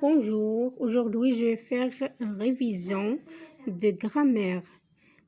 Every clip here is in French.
Bonjour, aujourd'hui je vais faire une révision de grammaire.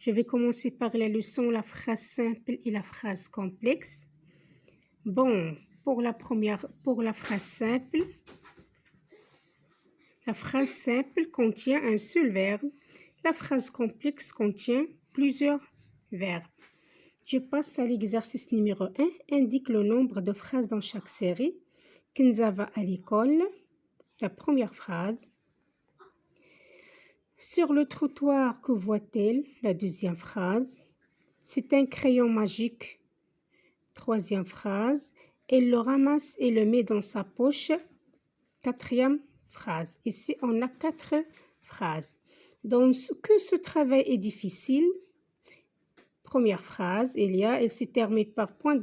Je vais commencer par la leçon la phrase simple et la phrase complexe. Bon, pour la phrase simple contient un seul verbe. La phrase complexe contient plusieurs verbes. Je passe à l'exercice numéro 1. Indique le nombre de phrases dans chaque série. Kenza va à l'école. La première phrase. Sur le trottoir, que voit-elle? La deuxième phrase. C'est un crayon magique. Troisième phrase. Elle le ramasse et le met dans sa poche. Quatrième phrase. Ici, on a 4 phrases. Donc, que ce travail est difficile. Première phrase, elle se termine par point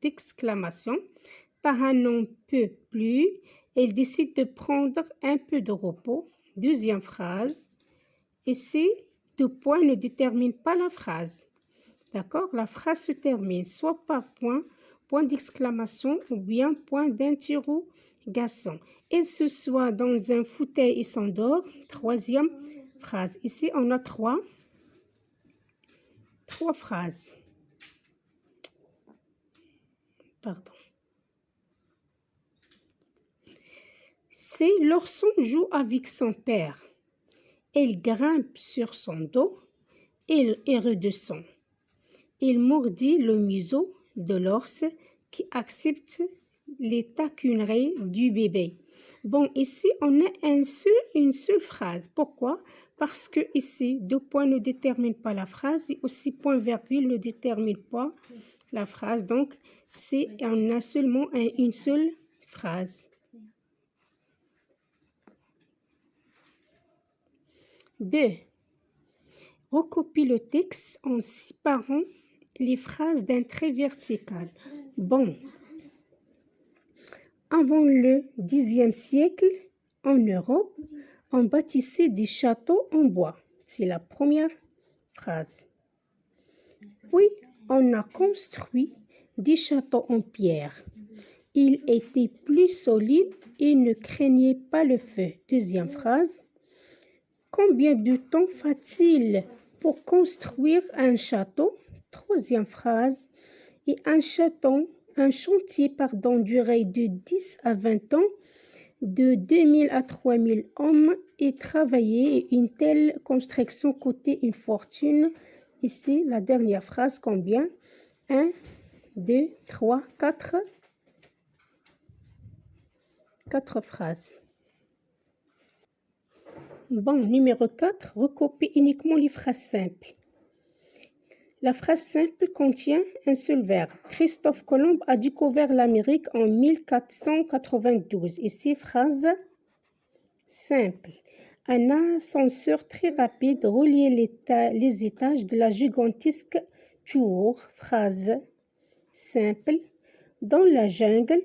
d'exclamation. Taha n'en peut plus. Elle décide de prendre un peu de repos. Deuxième phrase. Ici, 2 points ne déterminent pas la phrase. D'accord? La phrase se termine soit par point d'exclamation ou bien point d'interrogation. Elle se soit dans un fauteuil et s'endort. Troisième phrase. Ici, on a 3 phrases. Pardon. C'est l'ourson joue avec son père. Elle grimpe sur son dos et redescend. Il mordit le museau de l'ours qui accepte les taquineries du bébé. Bon, ici, on a une seule phrase. Pourquoi? Parce que ici, 2 points ne déterminent pas la phrase et aussi point virgule ne détermine pas la phrase. Donc, on a seulement une seule phrase. 2. Recopie le texte en séparant les phrases d'un trait vertical. Bon. Avant le Xe siècle, en Europe, on bâtissait des châteaux en bois. C'est la première phrase. Puis, on a construit des châteaux en pierre. Ils étaient plus solides et ne craignaient pas le feu. Deuxième phrase. Combien de temps faut-il pour construire un château? Troisième phrase. Et un chantier durait de 10 à 20 ans, de 2000 à 3000 hommes y travaillaient. Une telle construction coûtait une fortune. Ici, la dernière phrase, combien? 1, 2, 3, 4. 4 phrases. Bon, numéro 4, recopie uniquement les phrases simples. La phrase simple contient un seul verbe. Christophe Colomb a découvert l'Amérique en 1492. Ici, phrase simple. Un ascenseur très rapide reliait les étages de la gigantesque tour. Phrase simple. Dans la jungle,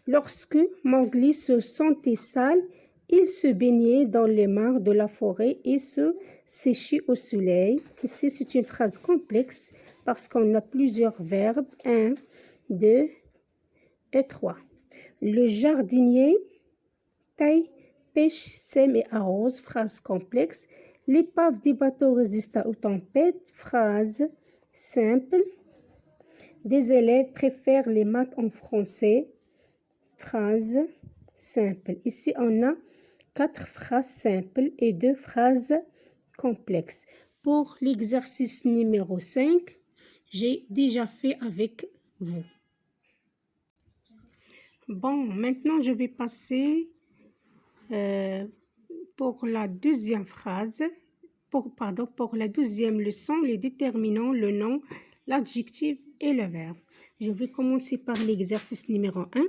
lorsque Mowgli se sentait sale, il se baignait dans les mares de la forêt et se séchait au soleil. Ici, c'est une phrase complexe parce qu'on a plusieurs verbes. 1, 2 et 3. Le jardinier taille, pêche, sème et arrose. Phrase complexe. L'épave du bateau résiste aux tempêtes. Phrase simple. Des élèves préfèrent les maths en français. Phrase simple. Ici, on a 4 phrases simples et 2 phrases complexes. Pour l'exercice numéro 5, j'ai déjà fait avec vous. Bon, maintenant, je vais passer pour la deuxième phrase, pour la deuxième leçon, les déterminants, le nom, l'adjectif et le verbe. Je vais commencer par l'exercice numéro 1.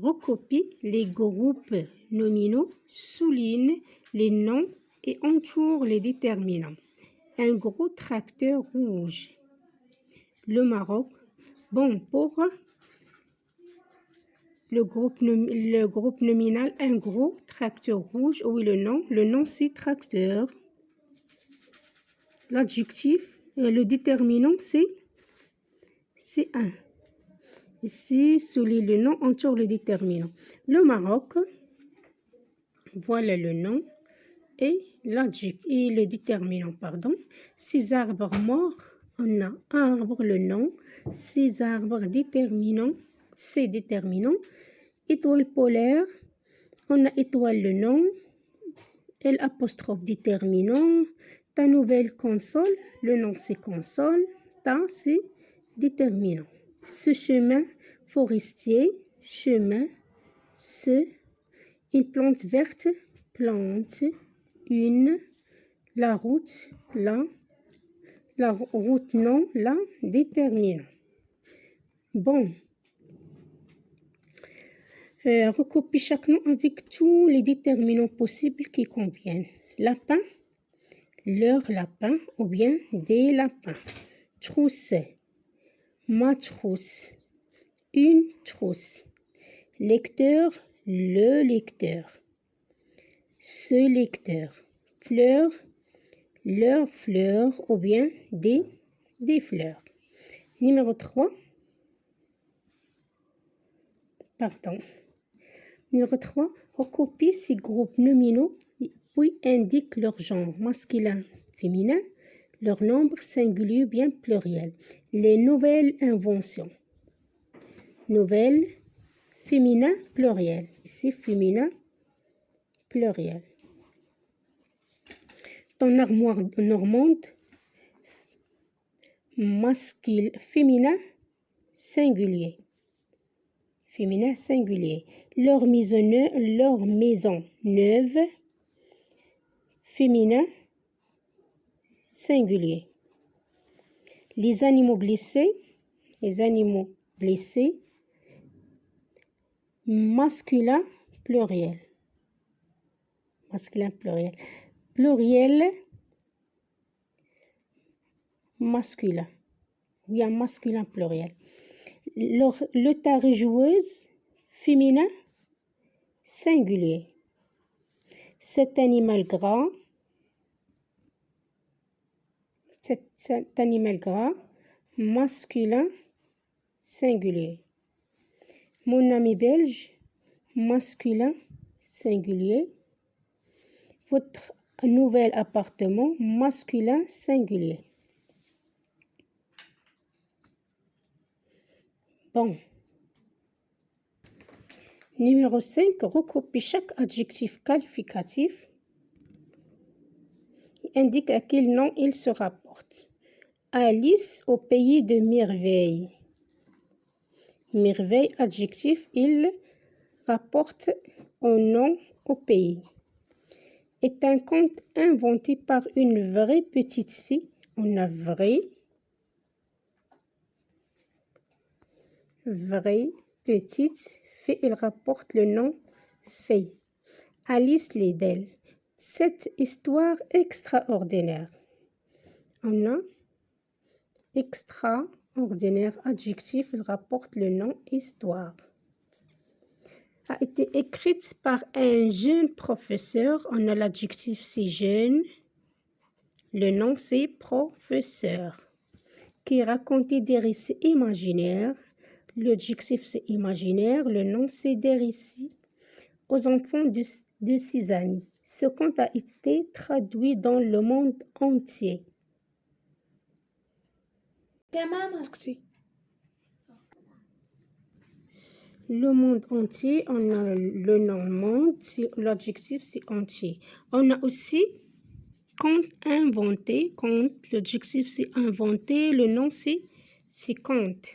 Recopie les groupes nominaux, souligne les noms et entoure les déterminants. Un gros tracteur rouge. Le Maroc. Bon, pour le groupe nominal, un gros tracteur rouge. Oui, le nom c'est tracteur. L'adjectif, le déterminant c'est un. Ici, souligne le nom, entoure le déterminant. Le Maroc, voilà le nom et le déterminant, pardon. 6 arbres morts, on a arbre, le nom, 6 arbres déterminants, c'est déterminant. Étoile polaire, on a étoile le nom, L apostrophe déterminant. Ta nouvelle console, le nom c'est console, ta c'est déterminant. Ce chemin forestier, chemin, une plante verte, plante, une, la route, la route non, la déterminant. Bon, recopie chaque nom avec tous les déterminants possibles qui conviennent. Lapin, leur lapin ou bien des lapins. Trousse, ma trousse, une trousse. Lecteur, le lecteur. Ce lecteur. Fleur, leur fleur ou bien des fleurs. Numéro 3. Pardon. Numéro 3. Recopie ces groupes nominaux puis indique leur genre masculin, féminin, leur nombre singulier ou bien pluriel. Les nouvelles inventions. Nouvelles, féminin, pluriel. Ici, féminin, pluriel. Ton armoire normande, masculin, féminin, singulier. Féminin, singulier. Leur maison neuve, féminin, singulier. Les animaux blessés, masculin, pluriel. Masculin, pluriel. Pluriel, masculin. Oui, un masculin, pluriel. Le taré joueuse, féminin, singulier. Cet animal gras, masculin, singulier. Mon ami belge, masculin, singulier. Votre nouvel appartement, masculin, singulier. Bon. Numéro 5, recopie chaque adjectif qualificatif. Indique à quel nom il se rapporte. Alice au pays de merveilles. Merveille, adjectif, il rapporte un nom au pays. Est un conte inventé par une vraie petite fille. On a vraie petite fille, il rapporte le nom fée. Alice Liddell. Cette histoire extraordinaire. On a extraordinaire, adjectif, il rapporte le nom histoire. A été écrite par un jeune professeur. On a l'adjectif c'est jeune. Le nom c'est professeur. Qui racontait des récits imaginaires. L'adjectif c'est imaginaire. Le nom c'est des récits aux enfants de ses amis. Ce conte a été traduit dans le monde entier. Le monde entier, on a le nom monde, l'adjectif c'est entier. On a aussi conte inventé, conte, l'adjectif c'est inventé, le nom c'est conte.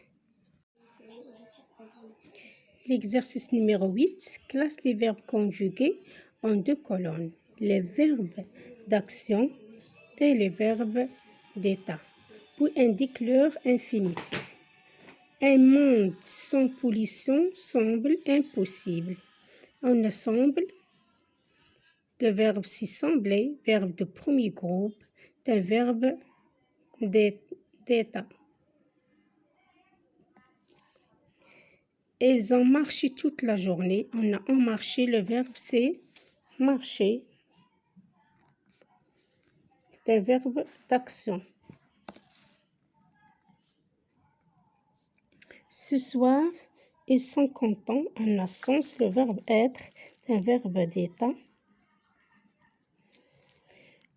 L'exercice numéro 8, classe les verbes conjugués en 2 colonnes. Les verbes d'action et les verbes d'état. Puis indique leur infinitif. Un monde sans pollution semble impossible. On assemble le verbe s'y sembler, verbe de premier groupe, d'un verbe d'état. Ils ont marché toute la journée. On a marché, le verbe c'est marcher. D'un verbe d'action. Ce soir, ils sont contents. En absence, le verbe être est un verbe d'état.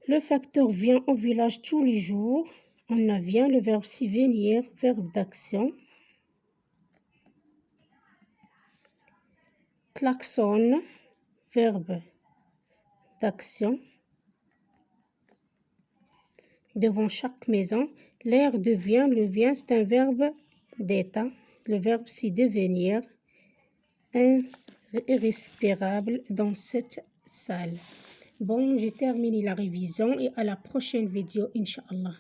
Le facteur vient au village tous les jours. On a vient, le verbe si venir, verbe d'action. Klaxon, verbe d'action. Devant chaque maison, l'air devient, le vient, c'est un verbe d'état. Le verbe si devenir, irrespirable dans cette salle. Bon, j'ai terminé la révision et à la prochaine vidéo, Inch'Allah.